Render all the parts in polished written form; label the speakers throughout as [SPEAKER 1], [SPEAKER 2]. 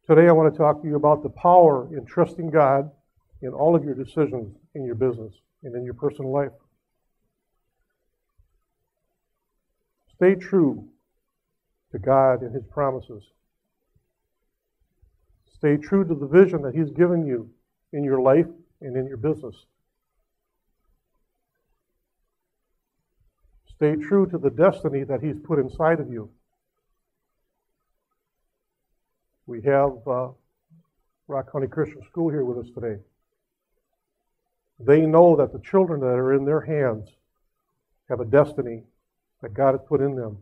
[SPEAKER 1] Today I want to talk to you about the power in trusting God in all of your decisions in your business and in your personal life. Stay true to God and His promises. Stay true to the vision that He's given you in your life and in your business. Stay true to the destiny that He's put inside of you. We have Rock County Christian School here with us today. They know that the children that are in their hands have a destiny that God has put in them,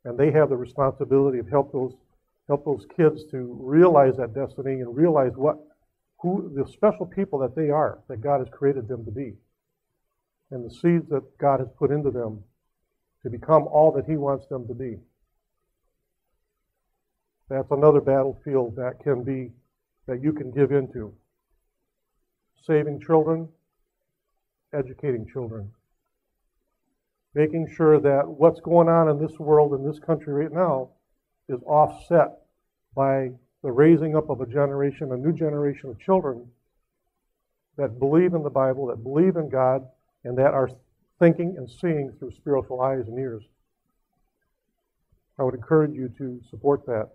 [SPEAKER 1] and they have the responsibility of help those kids to realize that destiny and realize who the special people that they are, that God has created them to be, and the seeds that God has put into them to become all that He wants them to be. That's another battlefield that you can give into. Saving children, educating children, making sure that what's going on in this world, in this country right now, is offset by the raising up of a new generation of children that believe in the Bible, that believe in God, and that are thinking and seeing through spiritual eyes and ears. I would encourage you to support that.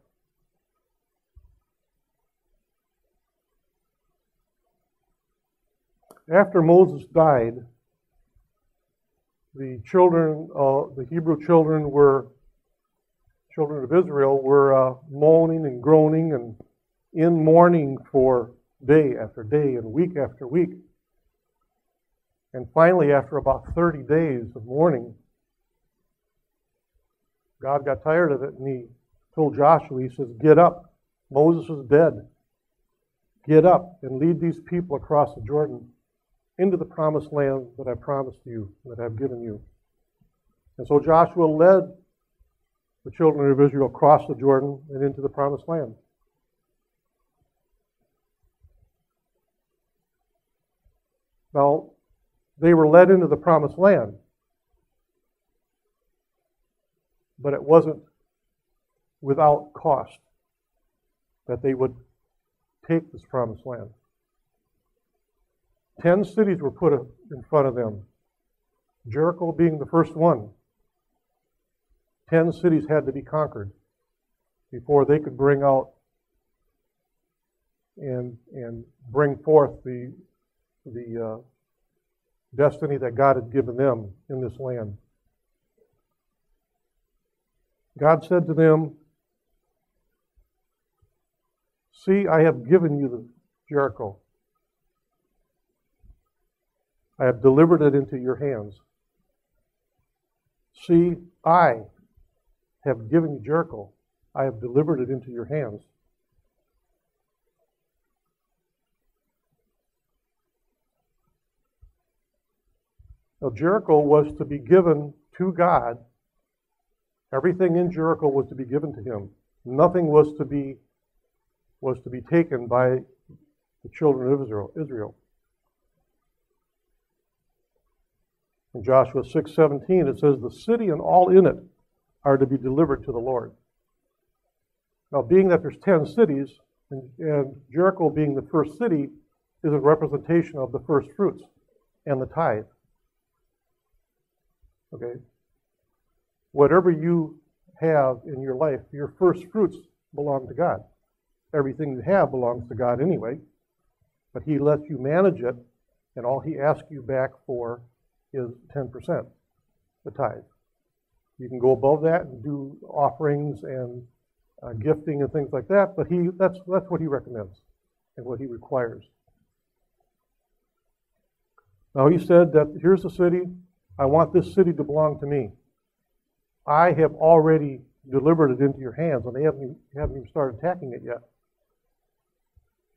[SPEAKER 1] After Moses died, the Hebrew children of Israel were moaning and groaning and in mourning for day after day and week after week. And finally, after about 30 days of mourning, God got tired of it, and He told Joshua, He says, "Get up. Moses is dead. Get up and lead these people across the Jordan into the promised land that I promised you, that I've given you." And so Joshua led the children of Israel across the Jordan and into the promised land. Now, they were led into the promised land, but it wasn't without cost that they would take this promised land. 10 cities were put in front of them, Jericho being the first one. 10 cities had to be conquered before they could bring out and bring forth the destiny that God had given them in this land. God said to them, "See, I have given you the Jericho. I have delivered it into your hands. See, I have given you Jericho. I have delivered it into your hands." Now, Jericho was to be given to God. Everything in Jericho was to be given to Him. Nothing was to be taken by the children of Israel. In Joshua 6:17, it says, "The city and all in it are to be delivered to the Lord." Now, being that there's 10 cities, and Jericho being the first city, is a representation of the first fruits and the tithe. Okay? Whatever you have in your life, your first fruits belong to God. Everything you have belongs to God anyway, but He lets you manage it, and all He asks you back for is 10%, the tithe. You can go above that and do offerings and gifting and things like that, but that's what He recommends and what He requires. Now, He said that here's the city. I want this city to belong to me. I have already delivered it into your hands, and they haven't even started attacking it yet.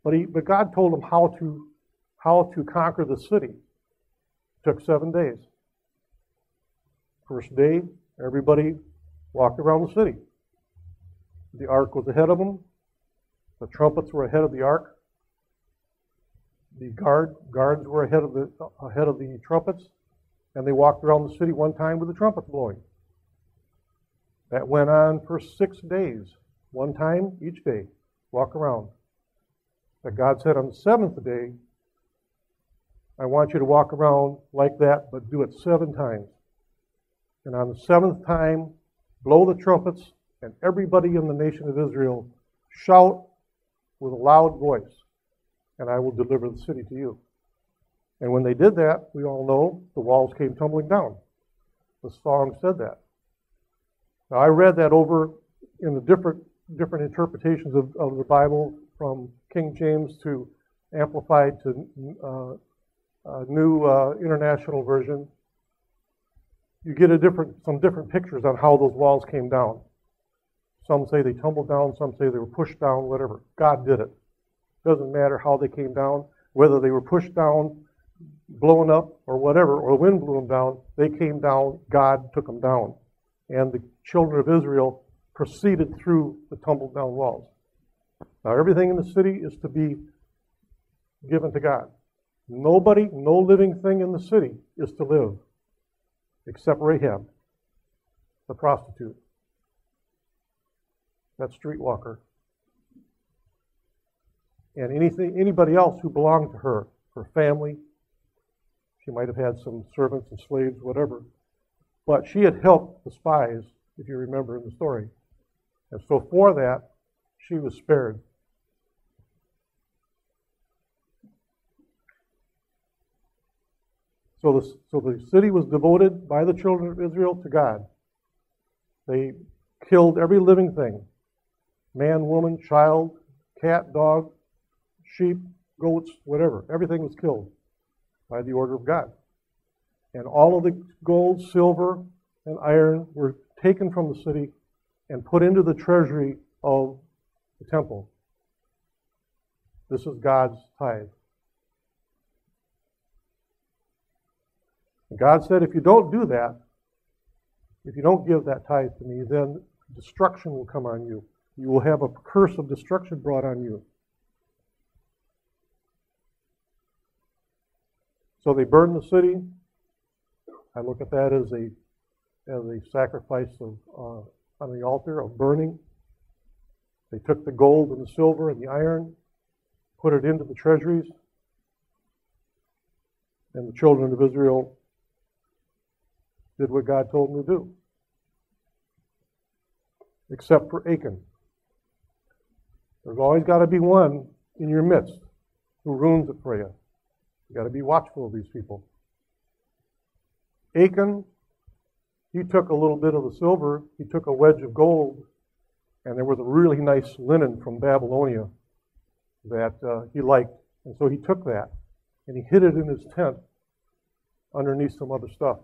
[SPEAKER 1] But God told them how to conquer the city. It took 7 days. First day, everybody walked around the city. The ark was ahead of them. The trumpets were ahead of the ark. The guards were ahead of the trumpets, and they walked around the city one time with the trumpets blowing. That went on for 6 days, one time each day. Walk around. But God said on the seventh day, I want you to walk around like that, but do it 7 times. And on the 7th time, blow the trumpets, and everybody in the nation of Israel shout with a loud voice, and I will deliver the city to you. And when they did that, we all know the walls came tumbling down. The song said that. Now, I read that over in the different interpretations of the Bible, from King James to Amplified to New International Version. You get some different pictures on how those walls came down. Some say they tumbled down, some say they were pushed down, whatever. God did it. Doesn't matter how they came down, whether they were pushed down, blown up, or whatever, or the wind blew them down. They came down, God took them down. And the children of Israel proceeded through the tumbled down walls. Now, everything in the city is to be given to God. Nobody, no living thing in the city is to live, except Rahab, the prostitute, that streetwalker, and anybody else who belonged to her family. She might have had some servants and slaves, whatever, but she had helped the spies, if you remember in the story. And so for that, she was spared. So the city was devoted by the children of Israel to God. They killed every living thing, man, woman, child, cat, dog, sheep, goats, whatever. Everything was killed by the order of God. And all of the gold, silver, and iron were taken from the city and put into the treasury of the temple. This is God's tithe. And God said, if you don't do that, if you don't give that tithe to me, then destruction will come on you. You will have a curse of destruction brought on you. So they burned the city. I look at that as a sacrifice on the altar of burning. They took the gold and the silver and the iron, put it into the treasuries, and the children of Israel did what God told them to do. Except for Achan. There's always got to be one in your midst who ruins it for you. You've got to be watchful of these people. Achan, he took a little bit of the silver, he took a wedge of gold, and there was a really nice linen from Babylonia that he liked. And so he took that, and he hid it in his tent underneath some other stuff.